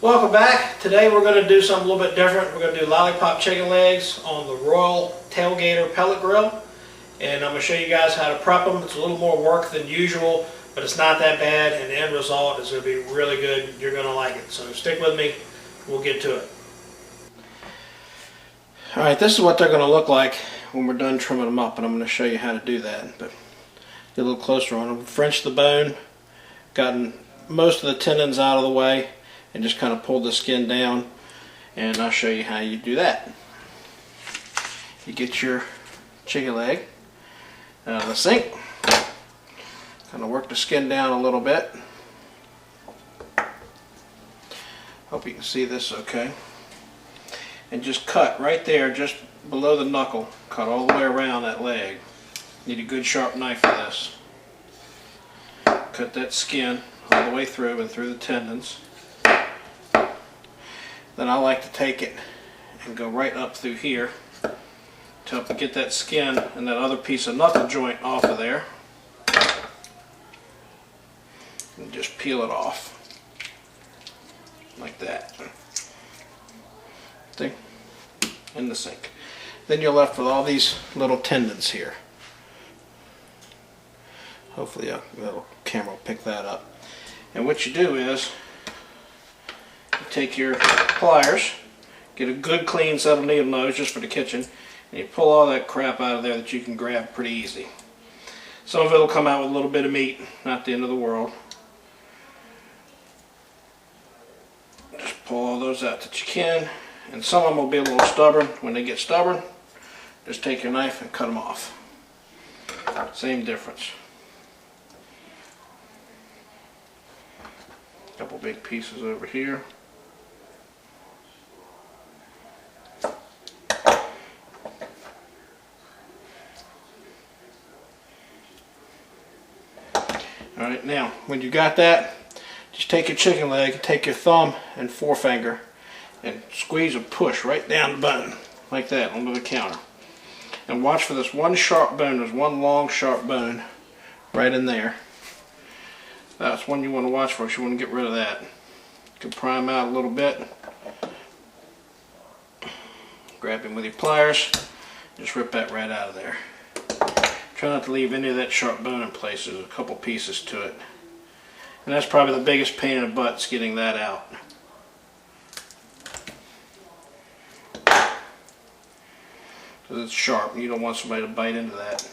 Welcome back. Today we're going to do something a little bit different. We're going to do lollipop chicken legs on the Royall Tailgater pellet grill. And I'm going to show you guys how to prep them. It's a little more work than usual, but it's not that bad, and the end result is going to be really good. You're going to like it. So stick with me. We'll get to it. Alright, this is what they're going to look like when we're done trimming them up, and I'm going to show you how to do that. But get a little closer on them. French the bone, gotten most of the tendons out of the way, and just kind of pulled the skin down, and I'll show you how you do that. You get your chicken leg out of the sink, kind of work the skin down a little bit. Hope you can see this okay. And just cut right there, just below the knuckle. Cut all the way around that leg. Need a good sharp knife for this. Cut that skin all the way through and through the tendons. Then I like to take it and go right up through here to help get that skin and that other piece of knuckle joint off of there. And just peel it off like that. See? In the sink. Then you're left with all these little tendons here. Hopefully a little camera will pick that up. And what you do is you take your pliers, get a good clean set of needle nose just for the kitchen, and you pull all that crap out of there that you can grab pretty easy. Some of it will come out with a little bit of meat, not the end of the world. Just pull all those out that you can, and some of them will be a little stubborn. When they get stubborn, just take your knife and cut them off. Same difference. Couple big pieces over here. Alright, now when you got that, just take your chicken leg, take your thumb and forefinger and squeeze and push right down the bone like that onto the counter. And watch for this one sharp bone. There's one long sharp bone right in there. That's one you want to watch for because you want to get rid of that. You can pry them out a little bit. Grab him with your pliers. Just rip that right out of there. Try not to leave any of that sharp bone in place. There's a couple pieces to it. And that's probably the biggest pain in the butt, is getting that out. Because it's sharp and you don't want somebody to bite into that.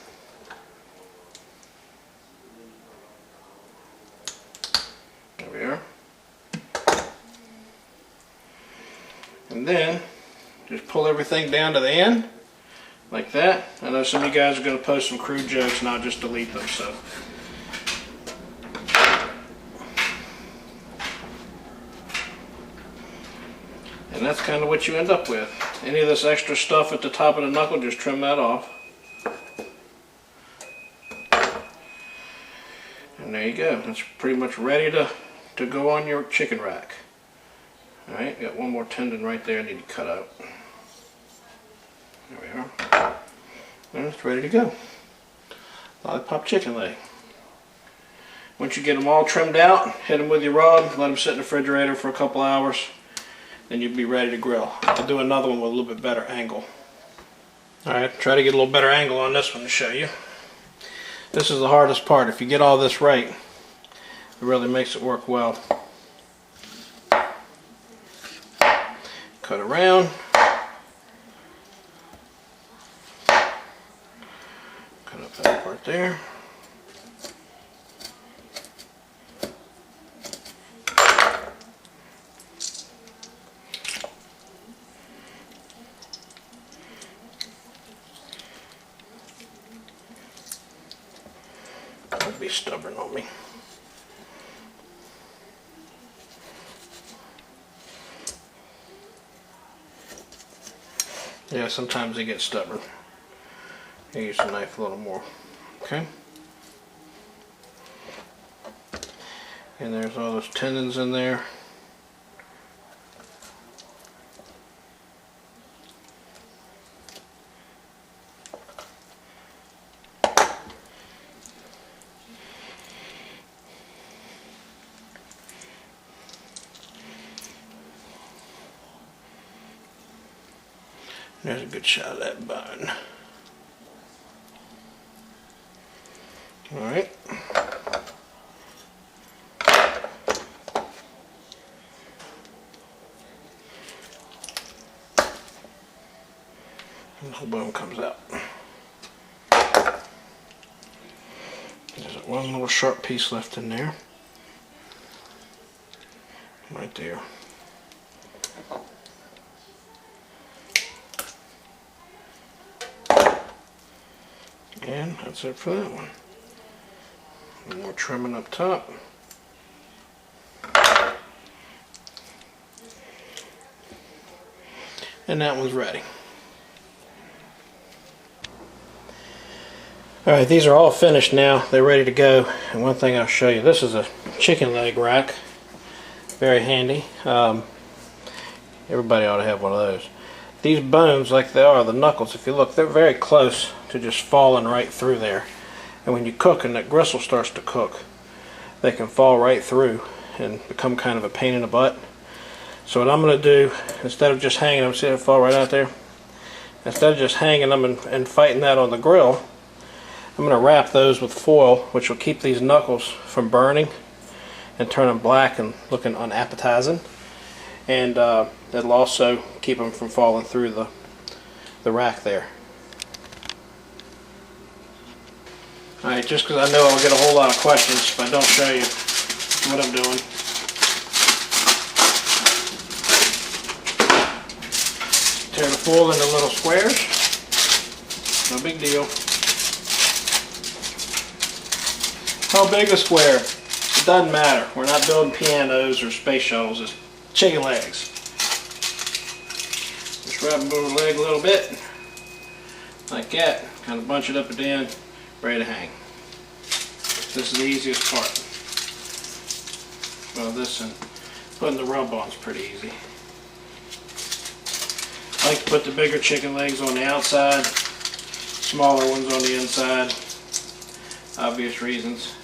There we are. And then just pull everything down to the end like that. I know some of you guys are going to post some crude jokes and I'll just delete them. So and that's kind of what you end up with. Any of this extra stuff at the top of the knuckle, just trim that off. And there you go. That's pretty much ready to go on your chicken rack. Alright, got one more tendon right there I need to cut out. There we are. And it's ready to go. Lollipop chicken leg. Once you get them all trimmed out, hit them with your rod, let them sit in the refrigerator for a couple hours. Then you'll be ready to grill. I'll do another one with a little bit better angle. Alright, try to get a little better angle on this one to show you. This is the hardest part. If you get all this right, it really makes it work well. Cut around. Cut up that part there. Don't be stubborn on me. Yeah, sometimes they get stubborn. I use the knife a little more. Okay. And there's all those tendons in there. There's a good shot of that bone. Alright. And the whole bone comes out. There's one little sharp piece left in there. Right there. And that's it for that one. More trimming up top. And that one's ready. Alright, these are all finished now. They're ready to go. And one thing I'll show you, this is a chicken leg rack. Very handy. Everybody ought to have one of those. These bones, like they are, the knuckles, if you look, they're very close to just falling right through there. And when you cook and that gristle starts to cook, they can fall right through and become kind of a pain in the butt. So what I'm going to do, instead of just hanging them, see it fall right out there? Instead of just hanging them and fighting that on the grill, I'm going to wrap those with foil, which will keep these knuckles from burning and turn them black and looking unappetizing. And that'll also keep them from falling through the rack there. Alright, just because I know I'll get a whole lot of questions if I don't show you what I'm doing. Tear the foil into little squares. No big deal. How big a square? It doesn't matter. We're not building pianos or space shuttles. It's chicken legs. Just wrap them over the leg a little bit. Like that. Kind of bunch it up at the end. Ready to hang. This is the easiest part. Well, this and putting the rub on is pretty easy. I like to put the bigger chicken legs on the outside, smaller ones on the inside. Obvious reasons.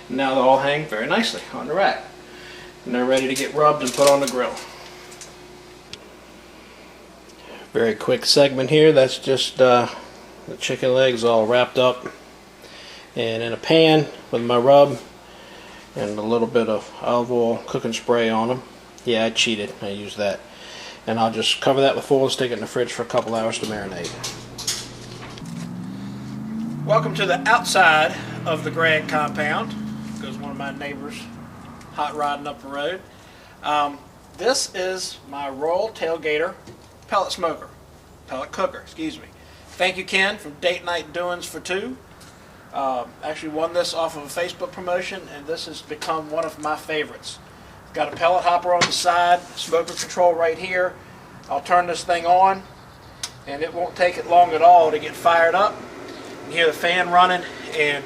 Now they all hang very nicely on the rack. And they're ready to get rubbed and put on the grill. Very quick segment here. That's just the chicken legs all wrapped up and in a pan with my rub and a little bit of olive oil cooking spray on them. Yeah, I cheated. I used that. And I'll just cover that with foil and stick it in the fridge for a couple hours to marinate. Welcome to the outside of the Gregg compound. Goes one of my neighbors hot rodding up the road. This is my Royall Tailgater pellet smoker, pellet cooker, excuse me. Thank you, Ken, from Date Night Doings for Two. Actually won this off of a Facebook promotion, and this has become one of my favorites. Got a pellet hopper on the side, smoker control right here. I'll turn this thing on, and it won't take it long at all to get fired up. You can hear the fan running, and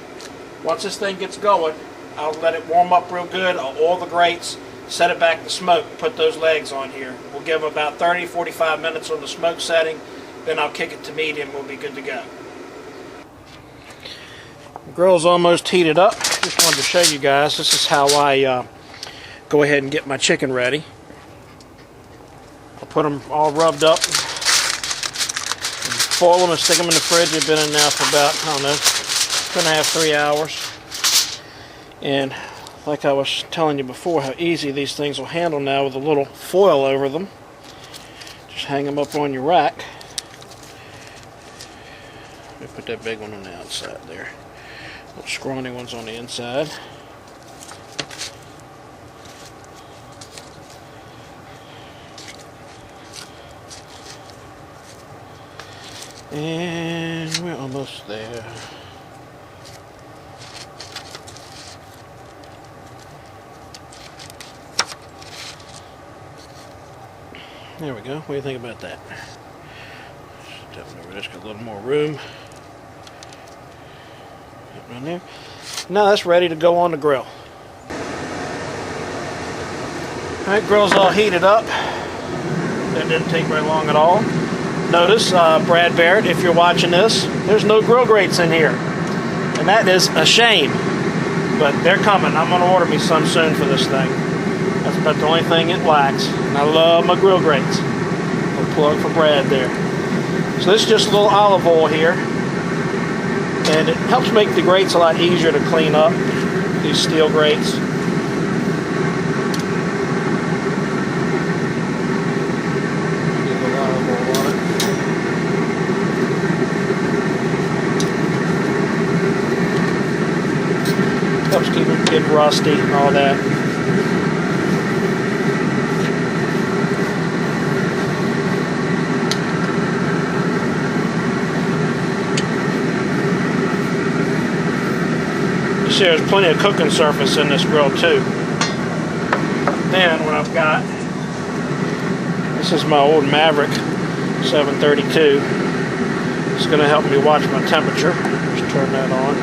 once this thing gets going, I'll let it warm up real good. I'll oil the grates, set it back to smoke, put those legs on here. We'll give them about 30-45 minutes on the smoke setting, then I'll kick it to medium. We'll be good to go. The grill's almost heated up. Just wanted to show you guys, this is how I go ahead and get my chicken ready. I'll put them all rubbed up, and foil them and stick them in the fridge. They've been in now for about, I don't know, 2.5 to 3 hours. And like I was telling you before, how easy these things will handle now with a little foil over them. Just hang them up on your rack. Let me put that big one on the outside there. Little scrawny ones on the inside. And we're almost there. There we go. What do you think about that? Definitely just got a little more room. Get right there. Now that's ready to go on the grill. Alright, grill's all heated up. That didn't take very long at all. Notice, Brad Barrett, if you're watching this, there's no grill grates in here. And that is a shame. But they're coming. I'm going to order me some soon for this thing. That's about the only thing it lacks. And I love my grill grates. A plug for Brad there. So this is just a little olive oil here. And it helps make the grates a lot easier to clean up. These steel grates. Helps keep it get rusty and all that. You see there's plenty of cooking surface in this grill too. Then what I've got, this is my old Maverick 732. It's going to help me watch my temperature. Just turn that on.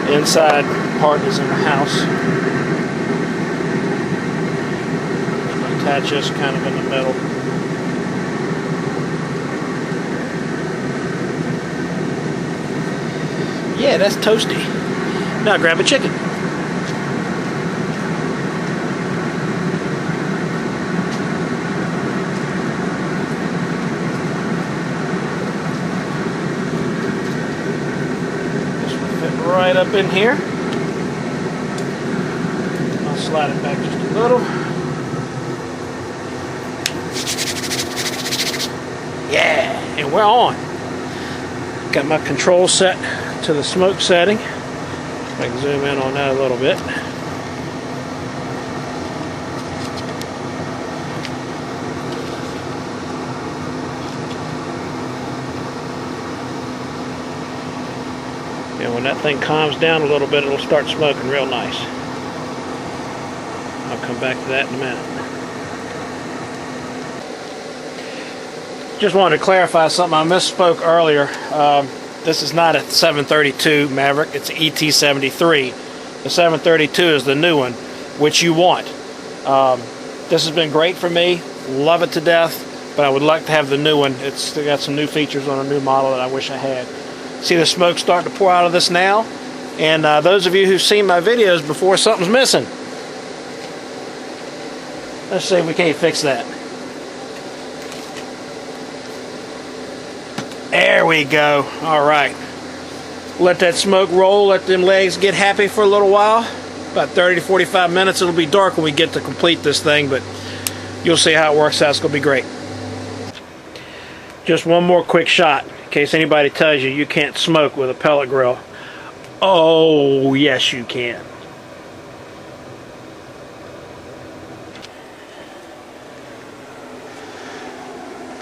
The inside part is in the house. Attach this kind of in the middle. Yeah, that's toasty. Now grab a chicken. Right up in here. I'll slide it back just a little. Yeah, and we're on. Got my control set to the smoke setting. I can zoom in on that a little bit. And when that thing calms down a little bit, it'll start smoking real nice. I'll come back to that in a minute. Just wanted to clarify something. I misspoke earlier. This is not a 732 Maverick. It's an ET73. The 732 is the new one, which you want. This has been great for me. Love it to death. But I would like to have the new one. It's got some new features on a new model that I wish I had. See the smoke starting to pour out of this now? And those of you who've seen my videos before, something's missing. Let's see if we can't fix that. There we go. Alright. Let that smoke roll. Let them legs get happy for a little while. About 30 to 45 minutes. It'll be dark when we get to complete this thing, but you'll see how it works out. It's going to be great. Just one more quick shot. In case anybody tells you you can't smoke with a pellet grill. Oh, yes you can.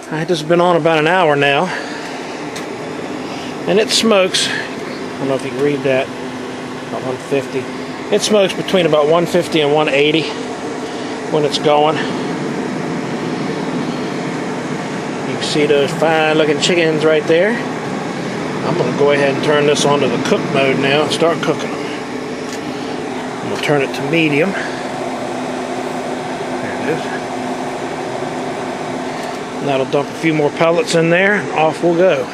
Alright, this has been on about an hour now. And it smokes, I don't know if you can read that, about 150. It smokes between about 150 and 180 when it's going. You can see those fine looking chickens right there. I'm going to go ahead and turn this on to the cook mode now and start cooking them. I'm going to turn it to medium. There it is. And that'll dump a few more pellets in there and off we'll go.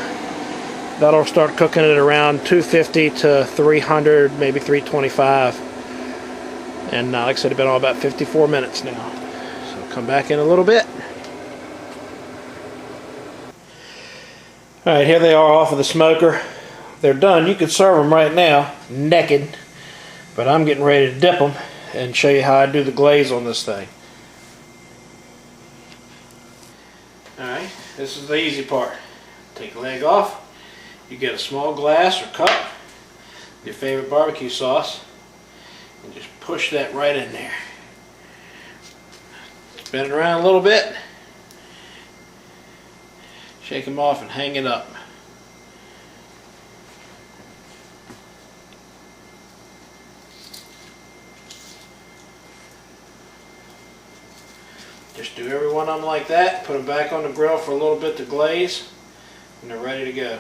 That'll start cooking at around 250 to 300, maybe 325. And like I said, it's been on about 54 minutes now. So come back in a little bit. Alright, here they are off of the smoker. They're done. You could serve them right now, naked. But I'm getting ready to dip them and show you how I do the glaze on this thing. Alright, this is the easy part. Take the leg off. You get a small glass or cup, your favorite barbecue sauce, and just push that right in there. Spin it around a little bit, shake them off and hang it up. Just do every one of them like that, put them back on the grill for a little bit to glaze, and they're ready to go.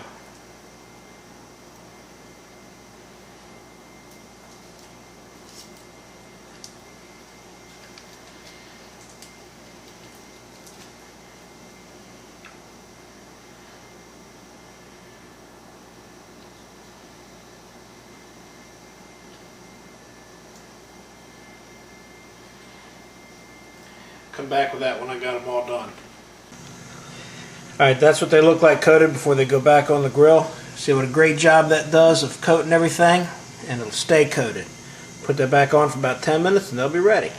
come back with that when I got them all done. Alright, that's what they look like coated before they go back on the grill. See what a great job that does of coating everything, and it'll stay coated. Put that back on for about 10 minutes and they'll be ready.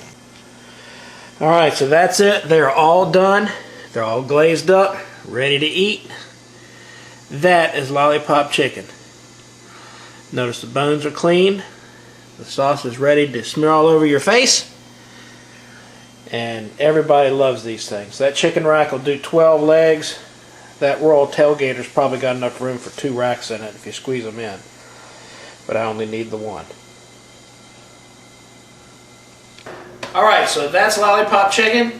Alright, so that's it. They're all done. They're all glazed up, ready to eat. That is lollipop chicken. Notice the bones are clean. The sauce is ready to smear all over your face. And everybody loves these things. That chicken rack will do 12 legs. That Royall Tailgater's probably got enough room for 2 racks in it if you squeeze them in. But I only need the one. Alright, so that's lollipop chicken.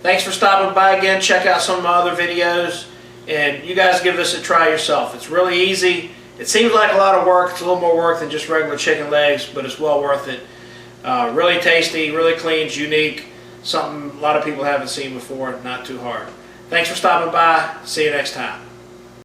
Thanks for stopping by again. Check out some of my other videos. And you guys give this a try yourself. It's really easy. It seems like a lot of work. It's a little more work than just regular chicken legs, but it's well worth it. Really tasty, really clean, it's unique. Something a lot of people haven't seen before, not too hard. Thanks for stopping by. See you next time.